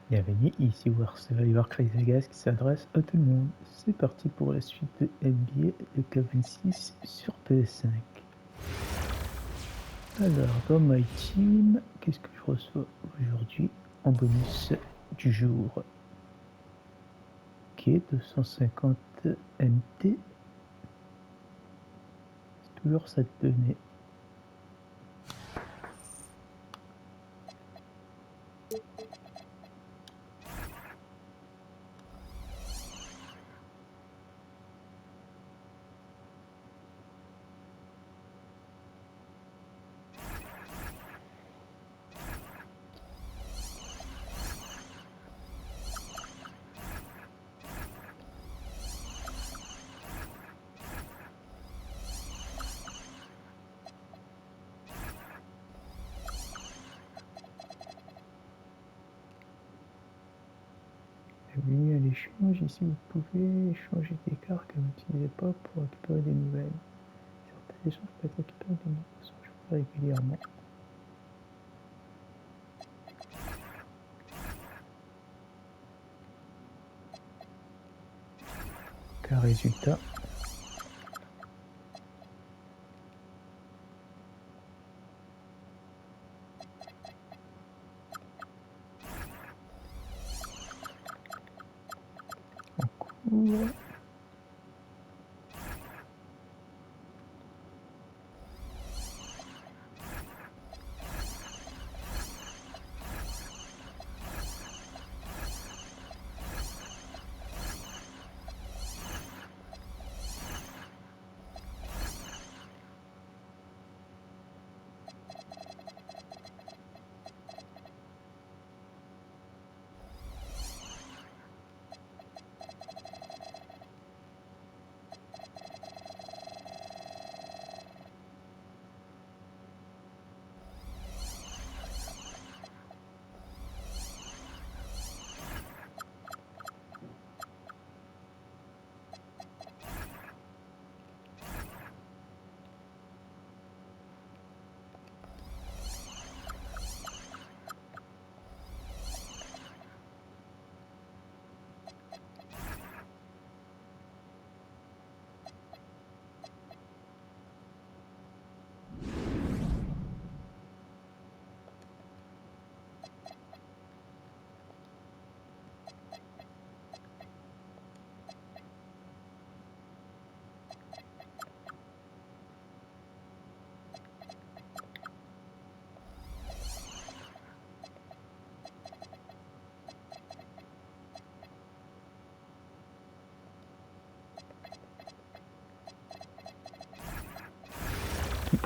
Bienvenue, ici War Survivor Crazy Vegas qui s'adresse à tout le monde. C'est parti pour la suite de NBA de K26 sur PS5. Alors, dans My Team, qu'est-ce que je reçois aujourd'hui en bonus du jour? Ok, 250 MT. C'est toujours ça de donner. Bienvenue à l'échange. Ici, vous pouvez échanger des cartes que vous n'utilisez pas pour récupérer des nouvelles. Certains échanges peuvent être récupérés de façon régulièrement. Car résultat. En cours.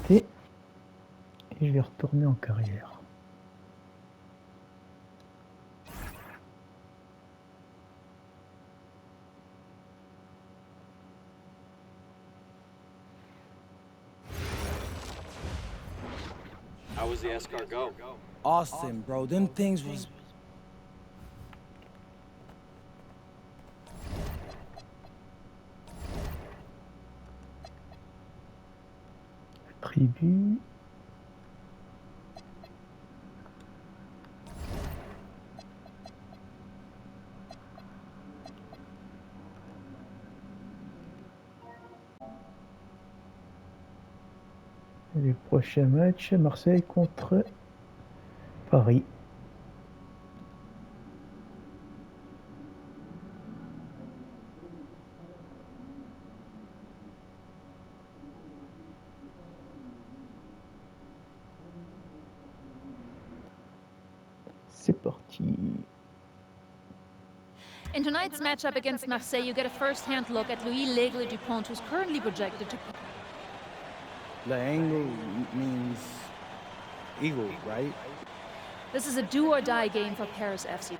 Et je vais retourner en carrière. How was the escargot? Awesome, bro. Them things was... Tribu. Les prochains matchs, Marseille contre Paris. C'est parti. In tonight's matchup against Marseille, you get a first-hand look at Louis L'Aigle Dupont, who's currently projected to... L'angle means eagle, right? This is a do-or-die game for Paris FC.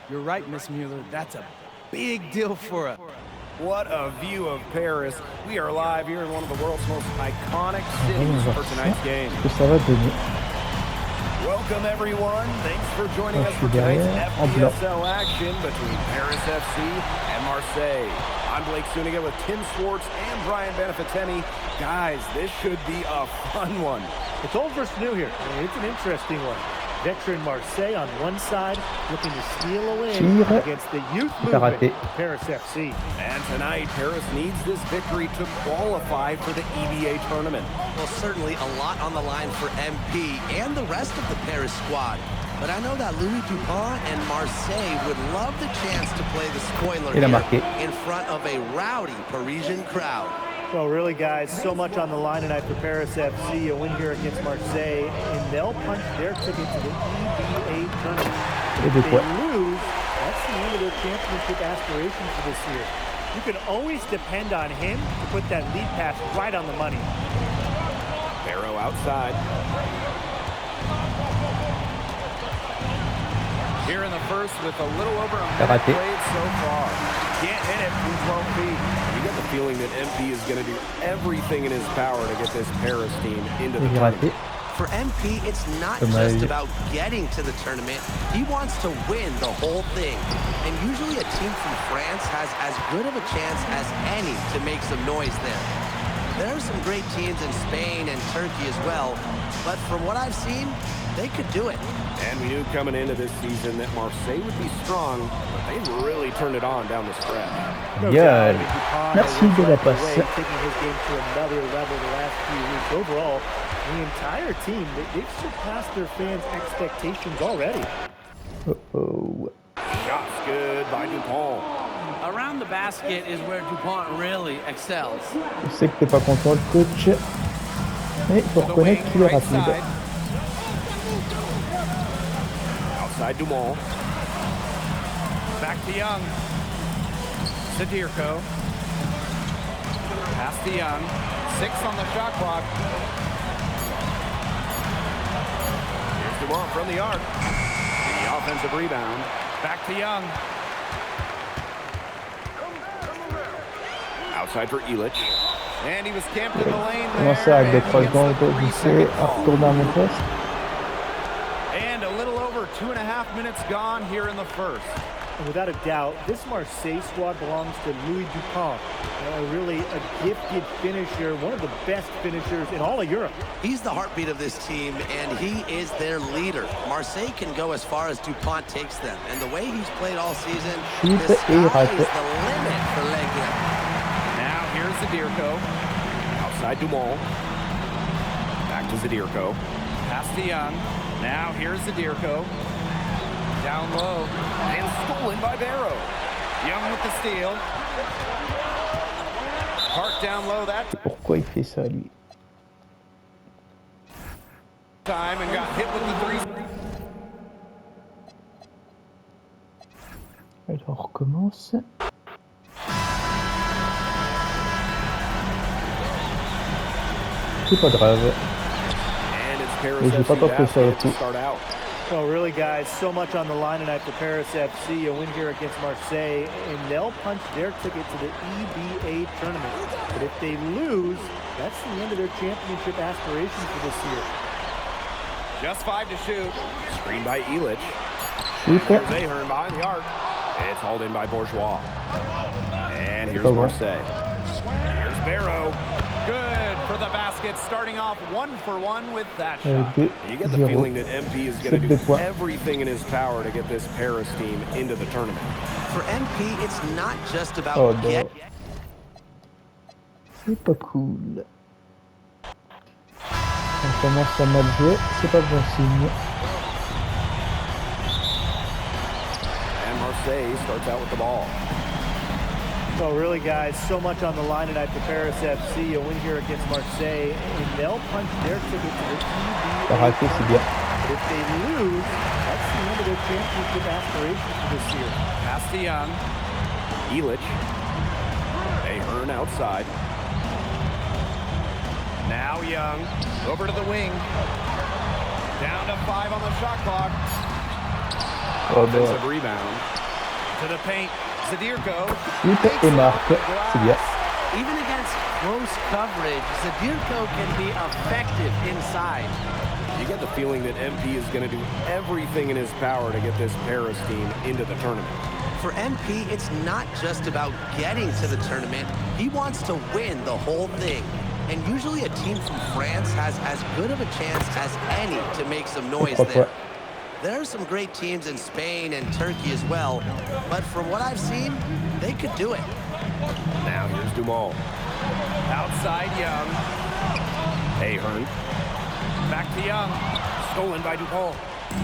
You're right, Miss Mueller. That's a big deal for us. What a view of Paris. We are live here in one of the world's most iconic cities for tonight's game. Ce que ça va donner. Welcome everyone. Thanks for joining us for tonight's FPSL action between Paris FC and Marseille. I'm Blake Suniga with Tim Swartz and Brian Beneficeni. Guys, this should be a fun one. It's old versus new here. It's an interesting one. Veteran Marseille on one side, looking to steal a win against the youth movement, Paris FC. And tonight, Paris needs this victory to qualify for the EVA tournament. Well, certainly a lot on the line for MP and the rest of the Paris squad. But I know that Louis Dupont and Marseille would love the chance to play the spoiler here in front of a rowdy Parisian crowd. Well, really, guys, so much on the line tonight for Paris FC. A win here against Marseille, and they'll punch their ticket to the EVA tournament. If they lose, that's the end of their championship aspirations for this year. You can always depend on him to put that lead pass right on the money. Barrow outside. Here in the first with a little over a minute played so far. Can't hit it from 12 feet. You get the feeling that MP is going to do everything in his power to get this Paris team into the tournament. For MP, it's not just about getting to the tournament. He wants to win the whole thing. And usually a team from France has as good of a chance as any to make some noise there. There are some great teams in Spain and Turkey as well. But from what I've seen, they could do it. And we knew coming into this season that Marseille would be strong, but they really turned it on down the stretch. Yeah, merci de la passe. Taking his game to another level the last few weeks. Overall, the entire team, they've surpassed their fans' expectations already. Uh-oh. Shots good by Dupont. Around the basket is where Dupont really excels. Je sais que t'es pas content, le coach, mais il faut reconnaître qu'il est rapide. Outside Dumont. Back to Young. Zadirko. Pass to Young. 6 on the shot clock. Here's Dumont from the arc. The offensive rebound. Back to Young. Outside for Illich. And he was camped in the lane Comment ça, avec des 3 secondes pour glisser, à retourner à mon poste? And a little over 2.5 minutes gone here in the first. And without a doubt, this Marseille squad belongs to Louis Dupont. Really a gifted finisher, one of the best finishers in all of Europe. He's the heartbeat of this team, and he is their leader. Marseille can go as far as Dupont takes them, and the way he's played all season, the sky is the limit for Legia. Now here's Zadirko. Outside Dumont. Back to Zadirko. Pass to Young. Now here's Zadirko. Down low. And stolen by Barrow. Young with the steal. Park down low that Pourquoi il fait ça, lui? time and got hit with the 3. Alors, on recommence. C'est pas grave. Et j'ai pas peur que ça le coup. Well, really, guys, so much on the line tonight for Paris FC. A win here against Marseille, and they'll punch their ticket to the EVA tournament. But if they lose, that's the end of their championship aspirations for this year. Just 5 to shoot. Screen by Illich. Here's Ahern behind the arc. It's hauled in by Bourgeois. And here's Marseille. Here's Barrow. Good for the basket, starting off 1-for-1 with that shot. You get the feeling that MP is going to do everything in his power to get this Paris team into the tournament. For MP, it's not just about getting. C'est pas cool. On commence à mal jouer, c'est pas bon signe. And Marseille starts out with the ball. Well, really, guys, so much on the line tonight for Paris FC. A win here against Marseille, and they'll punch their ticket to the EVA. But if they lose, that's the end of their championship aspirations for this year. Pass to Young. Illich. Ahern outside. Now Young. Over to the wing. Down to 5 on the shot clock. Offensive rebound. To the paint. Zadirko. Et marque, c'est bien. Even against close coverage, Zadirko can be effective inside. You get the feeling that MP is going to do everything in his power to get this Paris team into the tournament. For MP, it's not just about getting to the tournament. He wants to win the whole thing. And usually a team from France has as good of a chance as any to make some noise there. There are some great teams in Spain and Turkey as well, but from what I've seen, they could do it. Now here's Dumal. Outside Young. Ahern. Back to Young. Stolen by Dupont.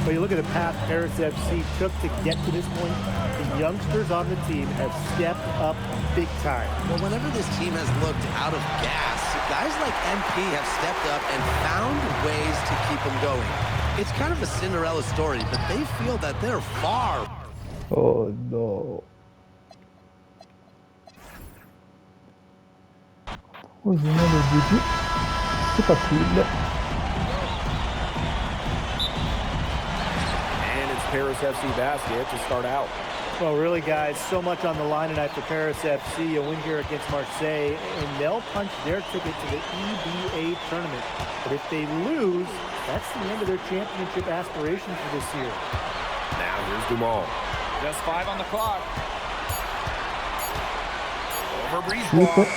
But you look at the path Paris FC took to get to this point, the youngsters on the team have stepped up big time. Well, whenever this team has looked out of gas, guys like MP have stepped up and found ways to keep them going. It's kind of a Cinderella story, but they feel that they're far. Oh non. Heureusement le début, c'est pas cool. And it's Paris FC basket to start out. Well, really, guys, so much on the line tonight for Paris FC. A win here against Marseille, and they'll punch their ticket to the EBA tournament. But if they lose, that's the end of their championship aspirations for this year. Now here's Dumal. Just 5 on the clock. Over Brisebois.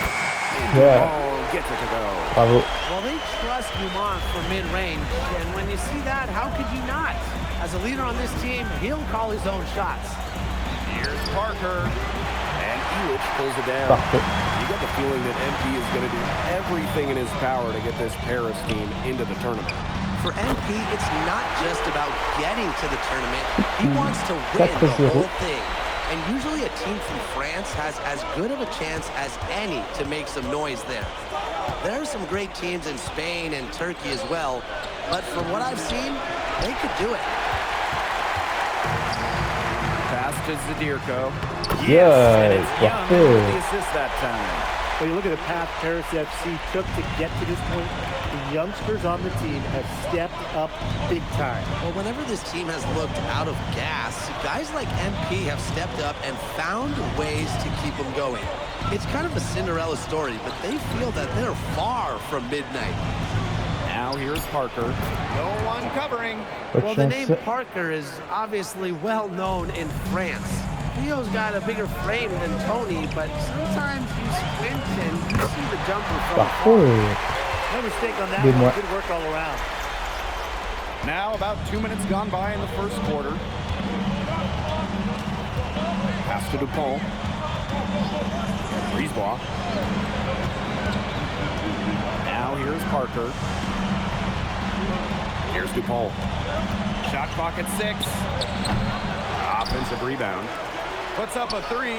Dumal gets it to go. Bravo. Well, they trust Dumont for mid-range, and when you see that, how could you not? As a leader on this team, he'll call his own shots. Here's Parker. And Elich pulls it down. Parfait. You get the feeling that MP is going to do everything in his power to get this Paris team into the tournament. For MP, it's not just about getting to the tournament. He wants to win the whole thing. And usually a team from France has as good of a chance as any to make some noise there. There are some great teams in Spain and Turkey as well, but from what I've seen, they could do it. Pass to Zadirko. Yeah, Young with the parfait. assist that time. Well, you look at the path Paris FC took to get to this point, the youngsters on the team have stepped up big time. Well, whenever this team has looked out of gas, guys like MP have stepped up and found ways to keep them going. It's kind of a Cinderella story, but they feel that they're far from midnight. Now here's Parker. No one covering. Well, the name Parker is obviously well known in France. Theo's got a bigger frame than Tony, but sometimes you squint and you see the jumper from afar. Parfait. No mistake on that Good one. one. Good work all around. Now about 2 minutes gone by in the first quarter. Pass to Dupont. Brisebois. Now here's Parker. Here's Dupont. Shot clock at 6. Offensive rebound. Puts up a 3.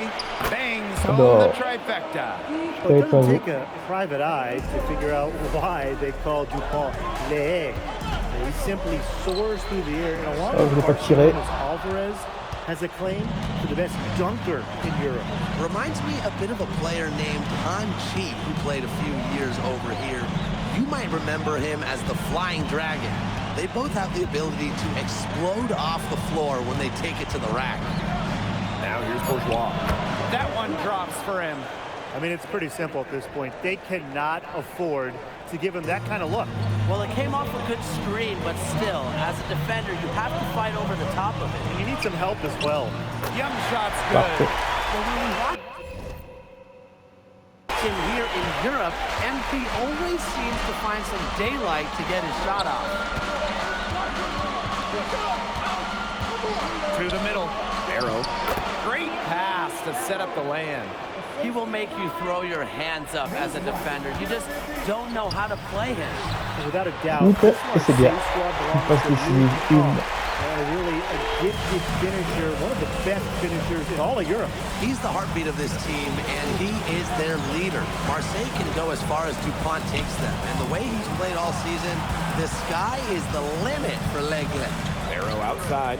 Bangs home No. the trifecta. Well, it doesn't take a private eye to figure out why they call Dupont Le. He simply soars through the air, and along Oh, je l'ai with pas tiré. Alvarez has a claim to the best dunker in Europe. Reminds me a bit of a player named Han Chi, who played a few years over here. You might remember him as the Flying Dragon. They both have the ability to explode off the floor when they take it to the rack. Now here's Bourgeois. That one drops for him. I mean, it's pretty simple at this point. They cannot afford to give him that kind of look. Well, it came off a good screen, but still, as a defender, you have to fight over the top of it. And you need some help as well. Young shot's good. Parfait. Well, when we watch him here in Europe, MP always seems to find some daylight to get his shot off. To the middle. Arrow. Great pass to set up the land. He will make you throw your hands up as a defender. You just don't know how to play him. And without a doubt, Oups, this et c'est bien. Marseille squad Il belongs passe to les Louis civils. Vuitton. Really a gifted finisher, one of the best finishers in all of Europe. He's the heartbeat of this team, and he is their leader. Marseille can go as far as Dupont takes them, and the way he's played all season, the sky is the limit for L'Aigle. Arrow outside.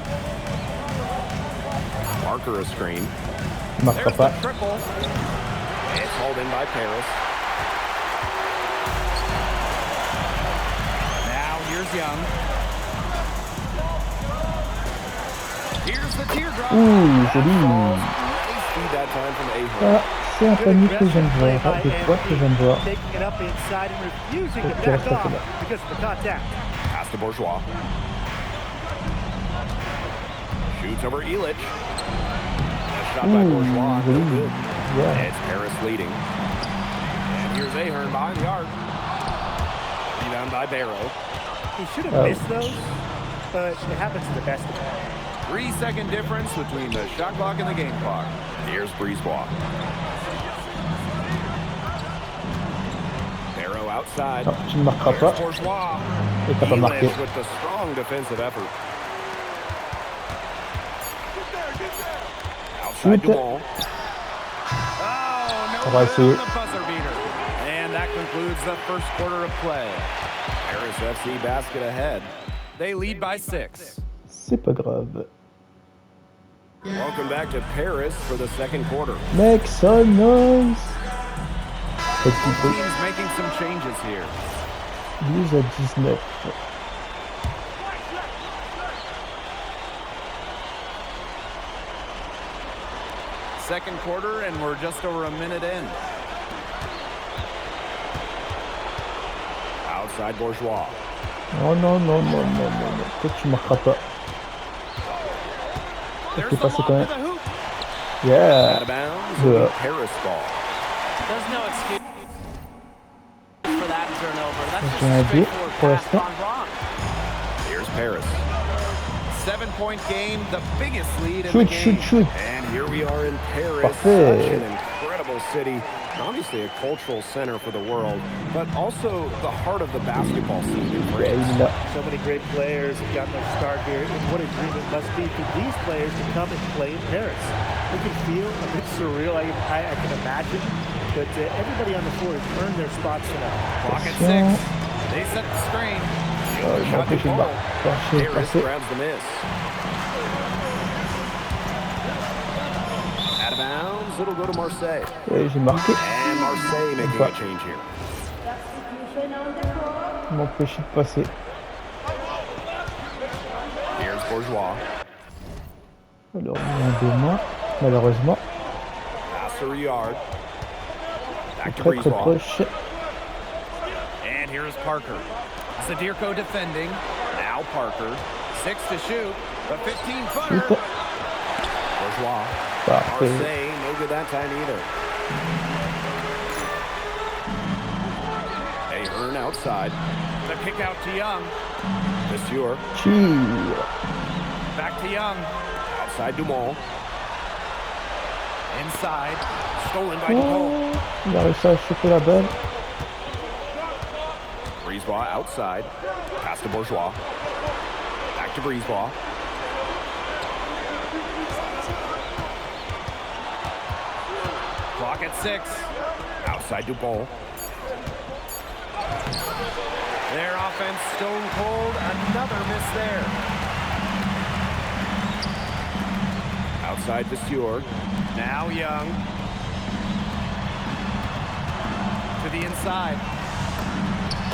Parker a screen. Il marquera There's pas. the triple. It's hauled in by Paris. Now here's Young. Here's the teardrop. Ouh, That joli. falls. Nice feed that time from Ahern. Ça, C'est un panique que j'aime voir, des fois que j'aime voir. Taking it up inside and refusing to Ok, back reste off là. because of the contact. Pass to Bourgeois. Shoots over Illich. Shot by Bourgeois. No good. Yeah. It's Paris leading. And here's Ahern behind the arc. Rebound by Barrow. He should have missed those, but it happens to the best of them. 3-second difference between the shot clock and the game clock. Here's Brisebois. Barrow outside. Non, tu ne marqueras pas. Bourgeois. Et t'as pas marqué. Illich with the strong defensive effort. Outside Dumont. On va essayer. And that concludes the first quarter of play. Paris FC basket ahead. They lead by 6. C'est pas grave. Welcome back to Paris for the second quarter. Make some noise. Petit peu. Teams making some changes here. 12 à 19. Second quarter, and we're just over a minute in. Outside Bourgeois. Non, non, non, non, non, non, non. Peut-être que tu marqueras pas. There's Ok, the passé lob quand to même. the hoop. Yeah. Out of bounds. Yeah. Paris ball. There's no excuse for that turnover. That's just J'ai un a but straightforward pour pass l'instant. gone wrong. Here's Paris. 7-point game, the biggest lead in the Shoot, game. shoot, shoot. And here we are in Paris, Parfait. such an incredible city. Obviously a cultural center for the world, but also the heart of the basketball scene in Yeah, France. il l'a. So many great players have gotten their start here, and what a dream it must be for these players to come and play in Paris. It can feel a bit surreal, I can imagine, but everybody on the floor has earned their spots tonight. Clock at 6. They set the screen. Il m'a empêché de marquer. Paris Passer. grabs the miss. Out of bounds, it'll go to Marseille. Et j'ai marqué. And Marseille making a change here. Il m'a empêché de passer. Here's Bourgeois. Alors, il y a un de moins, malheureusement. Pass to Riyard. Back to Très très Brisebois. proche. And here's Parker. Sadirko defending. Now Parker. 6 to shoot. The 15-footer. Shoot. Bourgeois. Parfait. Marseille, no good that time either. Ahern outside. The kick out to Young. Monsieur. Cheer. Back to Young. Outside Dumont. Inside. Stolen by Dumont. Oh, il a réussi à choper la balle. Brisebois outside. Pass to Bourgeois. Back to Brisebois. Clock at 6. Outside Dupont. Their offense stone cold. Another miss there. Outside Monsieur. Now Young. To the inside.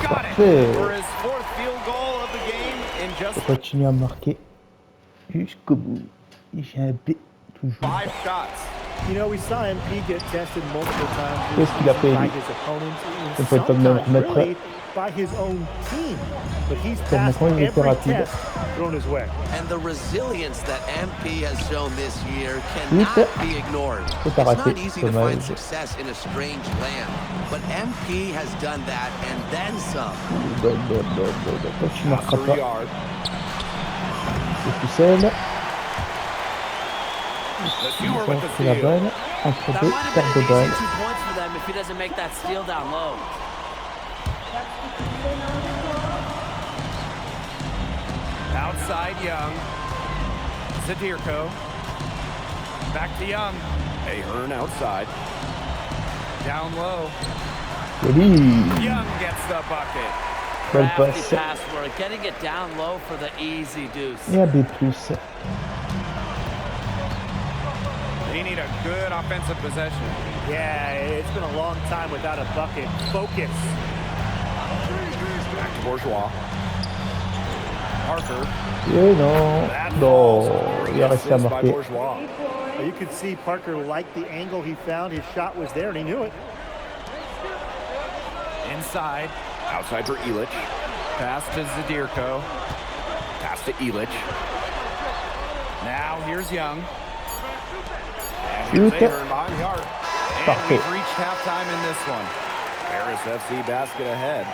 Got it Parfait. for his 4th field goal of the game in just On continue à marquer jusqu'au bout. J'ai un B toujours. 5 shots. You know, we saw MP get tested multiple times Qu'est-ce qu'il a fait, by lui? his opponents, Il and peut pas me sometimes remettre. really by his own team. But he's Pour passed l'instant, il était every rapide. test thrown his way. And the resilience that MP has shown this year cannot be ignored. C'est It's pas raté, not easy to dommage. find success in a strange land, but MP has done that and then some. Bon, Toi, tu Pass to marqueras pas. Riyard. C'est tout seul. Monsieur Ils ont with the pris la steal. balle. Entre That deux, might have perte been de an balle. easy 2 points for them if he doesn't make that steal down low. Outside Young. Zadirko. Back to Young. Ahern outside. Down low. Joli. Young gets the bucket. Belle Crafty passe. pass work, getting it down low for the easy deuce. Et un B+. They need a good offensive possession. Yeah, it's been a long time without a bucket. Focus. Back to Bourgeois. Parker. Et non. Non. Il a réussi à marquer. You could see Parker liked the angle he found. His shot was there, and he knew it. Inside. Outside for Illich. Pass to Zadirko. Pass to Illich. Now here's Young. And here's Ahern behind the arc. And we've reached halftime in this one. Paris FC basket ahead.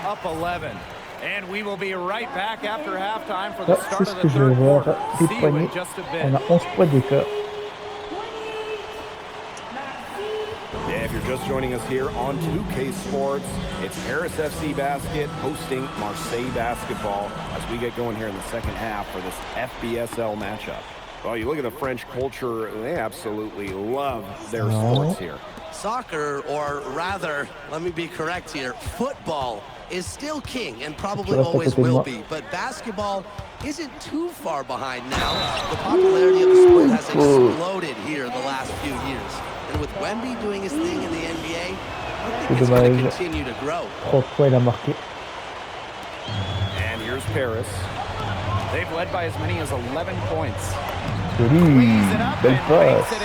Up 11. And we will be right back after halftime for Là, the c'est start ce of que the je veux third voir. quarter. Des See you poignées. in just a On bit. a 11 points d'écart. Yeah, if you're just joining us here on 2K Sports, it's Paris FC Basket hosting Marseille basketball as we get going here in the second half for this FBSL matchup. Well, you look at the French culture, they absolutely love their sports here. Soccer, or rather, let me be correct here, football is still king and probably always will be. But basketball isn't too far behind now. The popularity of the sport has exploded here the last few years. And with Wemby doing his thing in the NBA, I think it's going to continue to grow. Pourquoi il a marqué? And here's Paris. They've led by as many as 11 points. Joli. Belle passe.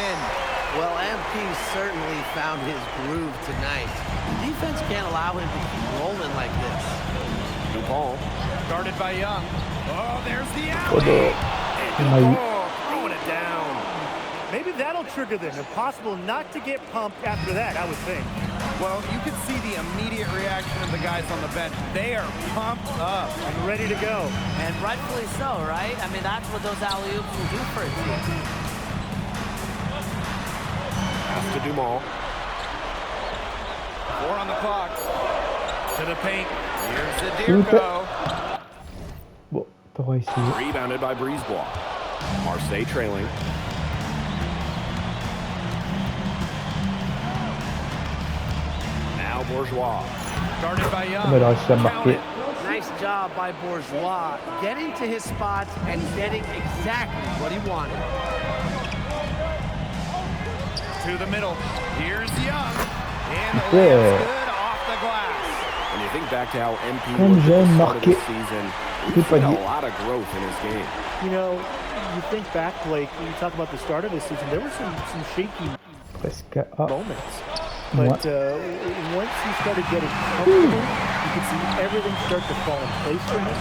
Well, MP certainly found his groove tonight. The defense can't allow him to keep rolling like this. DuPont. Guarded by Young. Oh, there's the Oh alley. non. Throwing it down. Maybe that'll trigger them. Impossible not to get pumped after that, I would think. Well, you can see the immediate reaction of the guys on the bench. They are pumped up and ready to go. And rightfully so, right? I mean, that's what those alley-oops will do for a team. Pass to Dumont. 4 on the clock. To the paint. Here's Zadirko. Bon, t'auras essayé. Rebounded by Brisebois. Marseille trailing. Now Bourgeois. Guarded by Young. On a réussi à marquer. Nice job by Bourgeois, getting to his spots and getting exactly what he wanted. To the middle. Here's Young. And the layup's good off the glass. When you think back to how MP looked at the start of the season, he's seen a lot of growth in his game. You know, you think back, Blake, when you talk about the start of the season, there were some shaky moments. But once he started getting comfortable, you could see everything start to fall in place for him.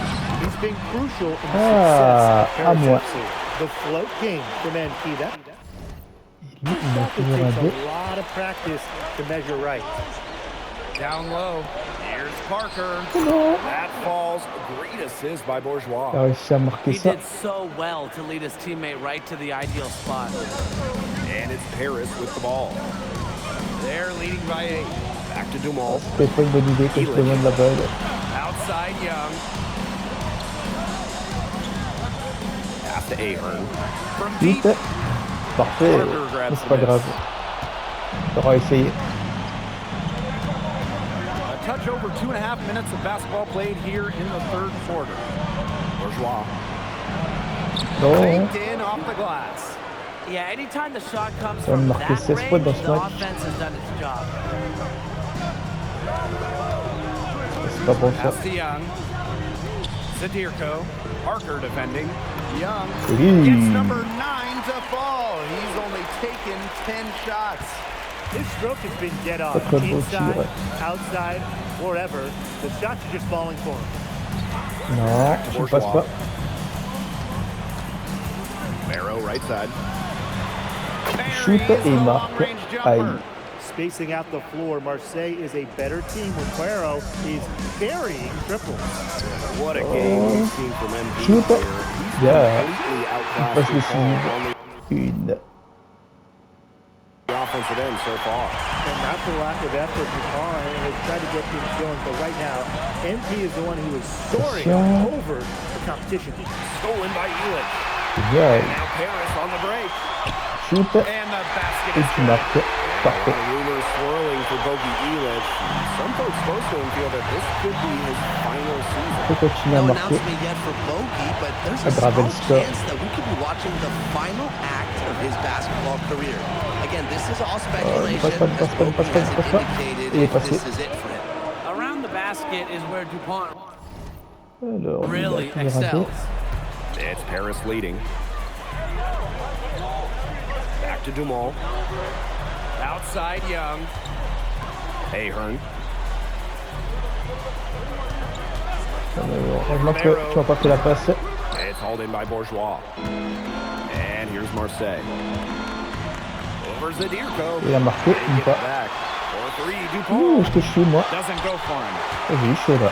He's been crucial in the success of Paris FC. The float game from MP. That takes a lot of practice to measure right. Down low. Here's Parker. That falls. Great assist by Bourgeois. He did so well to lead his teammate right to the ideal spot. And it's Paris with the ball. They're leading by 8. Back to Dumont. C'était pas une bonne idée que je demande la balle. Outside Young. Pass to Ahern. From deep. Parfait. Mais c'est pas grave. T'auras essayé. A touch over 2.5 minutes of basketball played here in the third quarter. Bourgeois. Baked in off the glass. Yeah, anytime the shot comes from that range, the offense has done its job. C'est pas bon ça. Pass to Young. Zadirko. Parker defending. Young gets number 9 to fall. He's only taken 10 shots. His stroke has been dead on. Inside, outside, wherever. The shots are just falling for him. Non, je passe pas. Barrow right side. Shoot et marque. Aïe. Spacing out the floor, Marseille is a better team when Quero is carrying triples. What a game we've seen from MP. Shoot. Yeah. Completely outclassed Passe DuPont décisive. Une. the offensive end so far. And not the lack of effort, DuPont has tried to get things going, but right now, MP is the one who is soaring over the competition. Stolen by Illich. Yeah. And now Paris on the break. Shoot. And the basket Et tu marques. Parfait. Rumors swirling for Bogey Illich. Some folks close to him feel that this could be his final season. Faut continuer à No marquer. announcement yet for Bogey, but there's a strong chance that we could be watching the final act of his basketball career. Again, this is all speculation, as Bogey hasn't indicated if this is it for him. Around the basket is where DuPont... Alors, Really il a raté. excels. It's Paris leading. Back to Dumont. Outside Young. Ahern. Heureusement que tu n'as pas fait la passe. It's hauled in by Bourgeois. And here's Marseille. Over Zadirko. Il a marqué, They ou get pas. back. 4-3, Ouh, Dupont. est-ce que je suis moi? Doesn't go for him. J'ai eu chaud là.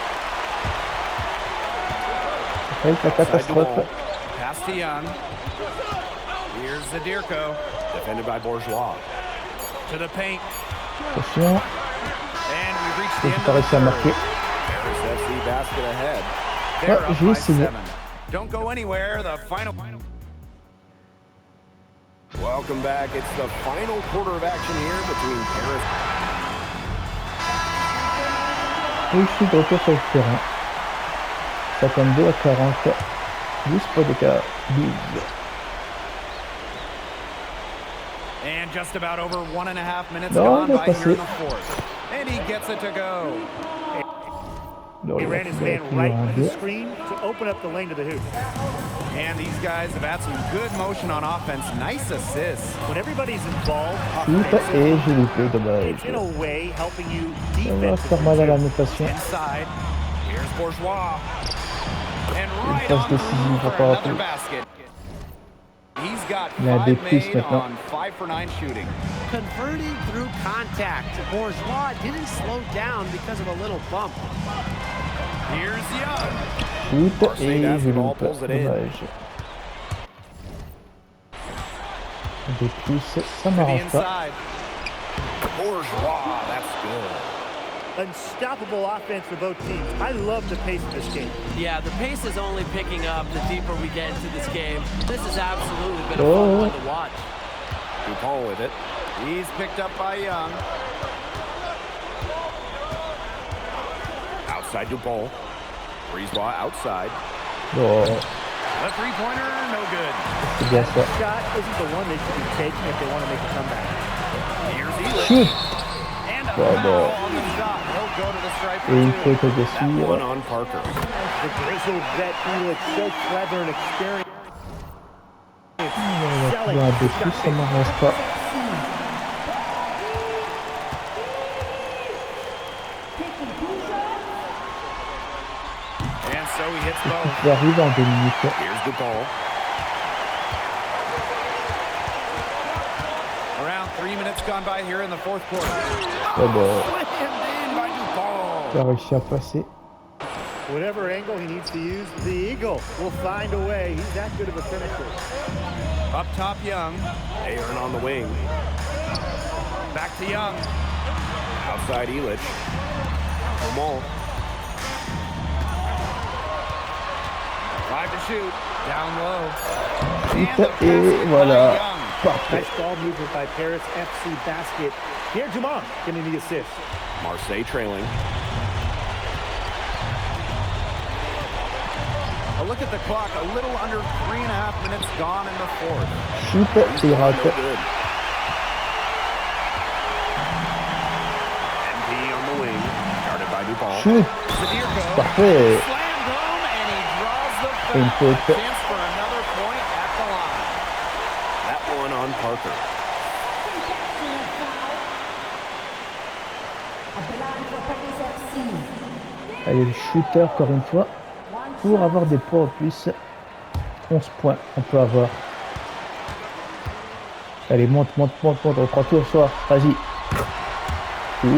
Avec la catastrophe. Pass to Young. Here's Zadirko. Defended by Bourgeois. To the paint. Attention. And we reach the J'ai end pas of the réussi à third. marquer. Paris FC basket ahead. They're Ah, up j'ai by essayé. 7. Don't go anywhere. The final. Welcome back. It's the final quarter of action here between Paris. Et je suis de retour sur le terrain. 52 à 40. 12 points d'écart. 12. And just about over 1.5 minutes Non, gone il a by here passé. in the fourth. And he gets it to go. Alors, He il ran a his fait man plus right en to deux. the screen to open up the lane to the hoop. And these guys have had some good motion on offense. Nice assists. When everybody's involved, Shoot et j'ai loupé, dommage. it's in a way helping you Ça va faire mal à la notation. Inside. Here's Bourgeois. And Une right passe on décisive through for encore another plus. basket. He's got Il a des 5 plus made maintenant. on 5 for 9 shooting. Converting through contact. Bourgeois didn't slow down because of a little bump. Here's Young. Shoot Marseille et je basketball loupe. pulls it in. Dommage. Des plus, ça To the m'arrange pas. inside. Bourgeois, that's good. unstoppable offense for both teams. I love the pace of this game. Yeah, the pace is only picking up the deeper we get into this game. This has absolutely been a fun one to watch. Dupont with it. He's picked up by Young. Outside Dupont. Bourgeois outside. Oh, The three-pointer, no good. c'est bien ça. Shot isn't the one they should be taking if they want to make a comeback. Here's Elish. Shoot. And a Bon, foul bon. on the shot. He'll go to the stripe Et une for faute two. That one dessus. on Parker. The grizzled vet Felix, so clever and experienced. Il y a un peu plus, ça m'arrange pas. And so he hits both. Il arrive en 2 minutes. Here's Dupont. Around 3 minutes gone by here in the fourth quarter. Oh bon, Slammed in by Dupont. il a réussi à passer. Whatever angle he needs to use, the Eagle will find a way. He's that good of a finisher. Up top, Young. Ahern on the wing. Back to Young. Outside Elish. Dumont. 5 to shoot. Down low. Shoot et voilà. Parfait. Nice ball movement by Paris FC basket. Pierre Dumont getting the assist. Marseille trailing. A look at the clock. A little under 3.5 minutes gone in the fourth. Shoot et il No rate. good. MP on the wing. Guarded by Dupont. Shoot. Zadirko. Parfait. Slammed home and he draws the Et une foul. faute. Chance for another point at the line. That one on Parker. Allez, le shooter encore une fois. Pour avoir des points en plus. 11 points, on peut avoir. Allez, monte, monte, monte, monte. On prend tout au soir. Vas-y. Ouh.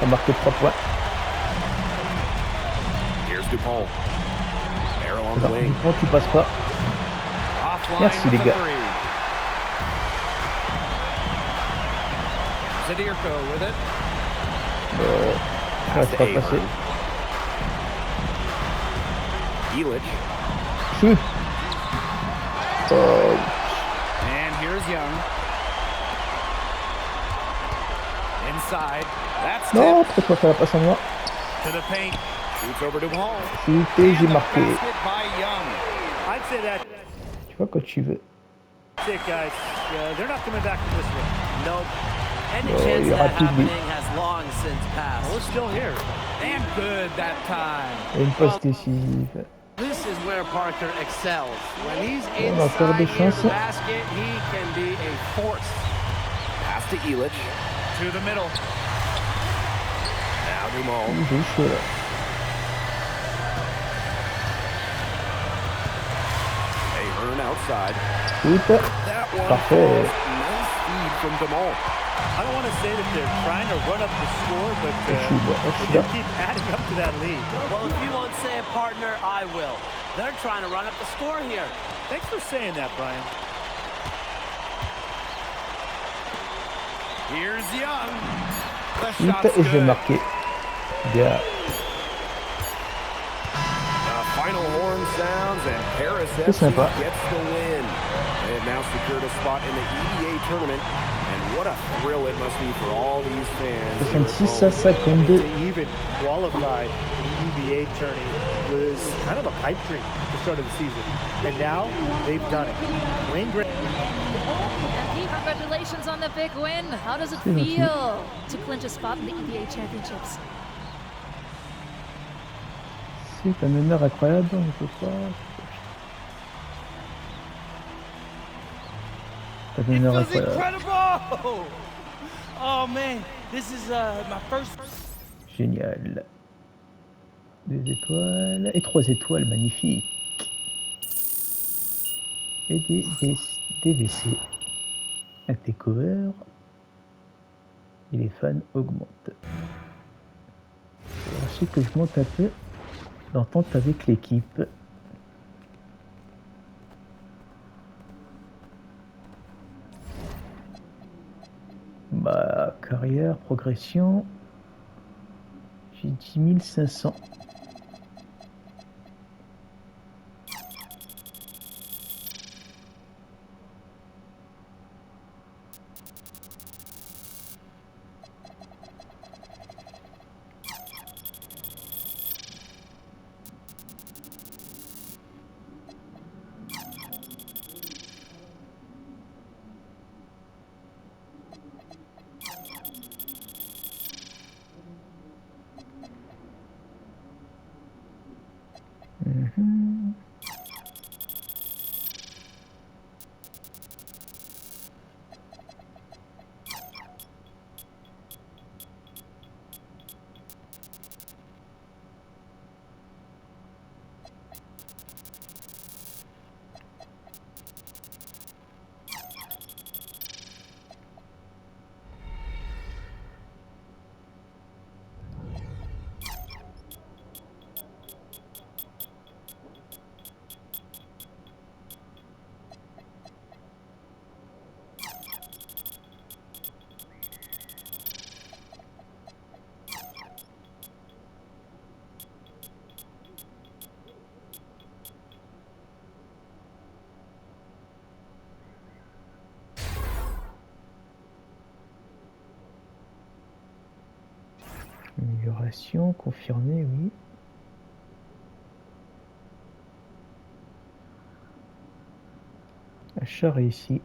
On a marqué 3 points. Here's Dupont. Arrow on the Alors, wing. Dupont, tu passes pas. Offline Merci, with les the gars. three. Zadirko with it. Ça va pas passer. Elish. Shoot. Oh. And here's Young. Inside. That's Non, tipped pourquoi faire la passe en moi? to the paint. Shoots over Dupont. Shoot et j'ai And the marqué. basket by Young. I'd say that Tu vois quand tu veux. that's it, guys. They're not coming back from this one. Nope. Any Oh, chance il est that rapide, lui. happening has long since passed. We're still here. And good that time. Et une passe décisive. This is where Parker excels. When he's On a encore des inside near chances. the basket, he can be a force. Pass to Elich. To the middle. Now Dumont. J'ai eu chaud là. Ahern outside. Shoot. That one Parfait. falls. Nice feed from Dumont. I don't want to say that they're trying to run up the score, but they keep adding up to that lead. Well, if you won't say it, partner, I will. They're trying to run up the score here. Thanks for saying that, Brian. Here's Young. The Shoot shot's et je vais good. marquer. Bien. The final horn sounds and Paris C'est FC sympa. gets the win. They have now secured a spot in the EDA tournament. And what a thrill it must be for all these fans. 66 à 52. To even qualify the EBA tourney was kind of a pipe dream at the start of the season. And now they've done it. Wayne Gray. And congratulations on the big win. How does it feel to clinch a spot in the EBA championships? C'est un honneur incroyable, on ne peut pas. C'est un honneur incroyable. Incredible! Oh man, this is my first. Génial. 2 étoiles et 3 étoiles, magnifique. Et des WC. Un takeover. Et les fans augmentent. Ensuite que je monte un peu l'entente avec l'équipe. Ma carrière, progression. J'ai 10 500. Amélioration confirmée, oui. Achat réussi.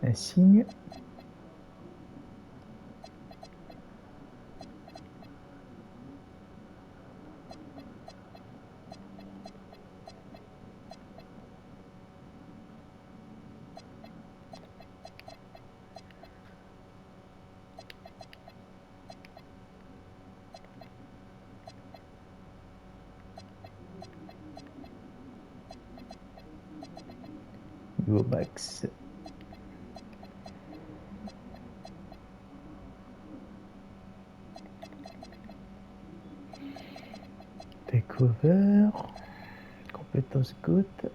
Un signe. Niveau max. Takeover. Compétence goutte.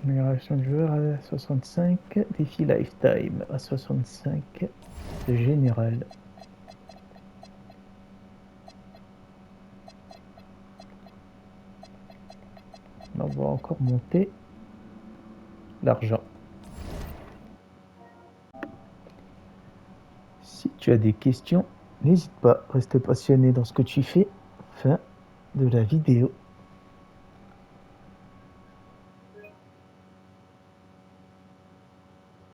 Amélioration de joueur à 65. Défi lifetime à 65. De général. On va encore monter l'argent. Si tu as des questions, n'hésite pas, reste passionné dans ce que tu fais. Fin de la vidéo.